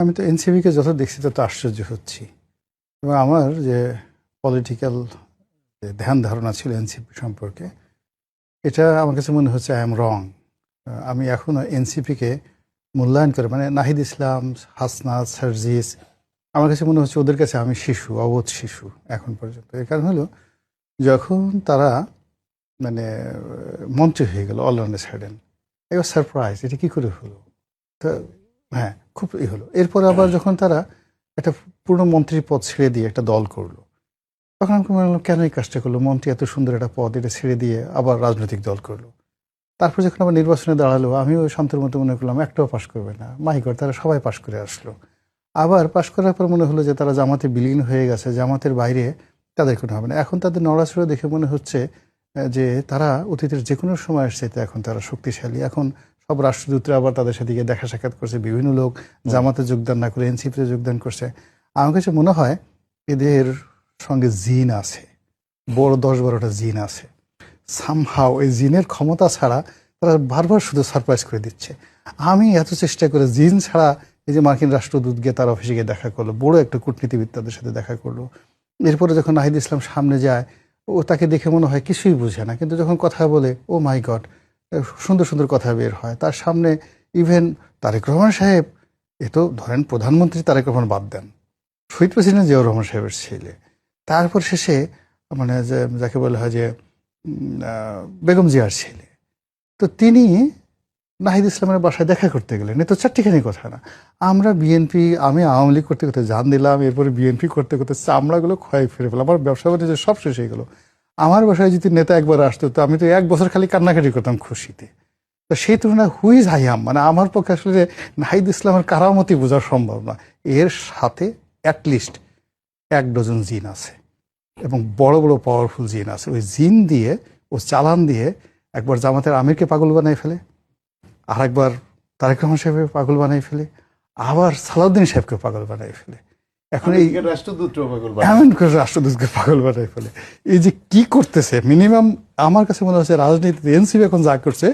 আমি তো এনসিপিকে যত দেখছি তত আশ্চর্য হচ্ছি এবং আমার যে পলিটিক্যাল যে ধ্যান ধারণা ছিল এনসিপি সম্পর্কে, এটা আমার কাছে মনে হচ্ছে আই এম রং। আমি এখনও এনসিপিকে মূল্যায়ন করে, মানে নাহিদ ইসলাম, হাসনাত, সার্জিস, আমার কাছে মনে হচ্ছে ওদের কাছে আমি শিশু, অবোধ শিশু এখন পর্যন্ত। এর কারণ হলো, যখন তারা মানে মন্ত্রী হয়ে গেল অল অন এ সাডেন, এবার সারপ্রাইজ, এটা কী করে হলো? তো হ্যাঁ, খুব হলো। এরপরে আবার যখন তারা একটা পূর্ণ মন্ত্রীর পদ ছেড়ে দিয়ে একটা দল করলো, তখন আমি মনে হলো কেন এই কাজটা করলো? মন্ত্রী এত সুন্দর একটা পদ, এটা ছেড়ে দিয়ে আবার রাজনৈতিক দল করলো। তারপর যখন আবার নির্বাচনে দাঁড়ালো, আমিও শান্তির মতো মনে করলাম একটাও পাশ করবে না। মাই গড, তারা সবাই পাশ করে আসলো। আবার পাশ করার পর মনে হলো যে তারা জামাতে বিলীন হয়ে গেছে, জামাতের বাইরে তাদের কোনো হবে না। এখন তাদের নড়াচড়া দেখে মনে হচ্ছে যে তারা অতীতের যে কোনো সময় আসছে, এখন তারা শক্তিশালী। এখন সব রাষ্ট্রদূতরা আবার তাদের সাথে গিয়ে দেখা সাক্ষাৎ করছে, বিভিন্ন লোক জামাতে যোগদান না করে এনসিপিতে যোগদান করছে। আমার কাছে মনে হয় এদের সঙ্গে জিন আছে, বড় 10-12টা জিন আছে। সামহাও এই জিনের ক্ষমতা ছাড়া তারা বারবার শুধু সারপ্রাইজ করে দিচ্ছে। আমি এত চেষ্টা করে জিন ছাড়া, এই যে মার্কিন রাষ্ট্রদূত গিয়ে তার অফিসে গিয়ে দেখা করলো, বড় একটা কূটনীতিবিদ তাদের সাথে দেখা করলো। এরপরে যখন নাহিদ ইসলাম সামনে যায়, ও তাকে দেখে মনে হয় কিছুই বুঝে না, কিন্তু যখন কথা বলে, ও মাই গড, সুন্দর সুন্দর কথা বের হয় তার সামনে। ইভেন তারেক রহমান সাহেব, এ তো ধরেন প্রধানমন্ত্রী তারেক রহমান বাদ দেন, শহীদ প্রেসিডেন্ট জিয়াউর রহমান সাহেবের ছেলে, তারপর শেষে মানে যে যাকে বলা হয় যে বেগম জিয়ার ছেলে, তো তিনি নাহিদ ইসলামের বাসায় দেখা করতে গেলেন। এ তো চারটিখানি কথা না। আমরা বিএনপি, আমি আওয়ামী লীগ করতে করতে জান দিলাম, এরপরে বিএনপি করতে করতে চামড়াগুলো ক্ষয় ফিরে পেলাম, আমার ব্যবসা বাণিজ্য সব শেষ হয়ে গেলো। আমার বাসায় যদি নেতা একবার আসতো, তো আমি তো 1 বছর খালি কান্নাকাটি করতাম খুশিতে। তো সেই তুলনায় হুইজ হাইয়াম, মানে আমার পক্ষে আসলে নাহিদ ইসলামের কারামতি বোঝা সম্ভব না। এর সাথে অ্যাটলিস্ট 1 ডজন জিন আছে, এবং বড় বড় পাওয়ারফুল জিন আছে। ওই জিন দিয়ে, ও চালান দিয়ে একবার জামাতের আমিরকে পাগল বানাই ফেলে, আর একবার তারেক রহমান সাহেবকে পাগল বানাই ফেলে, আবার সালাউদ্দিন সাহেবকে পাগল বানাই ফেলে। এখন এই এমন করে রাষ্ট্রদূতকে পাগল বানাই ফেলে। এই যে কি করতেছে, মিনিমাম আমার কাছে মনে হচ্ছে রাজনীতিতে এনসিপি এখন যা করছে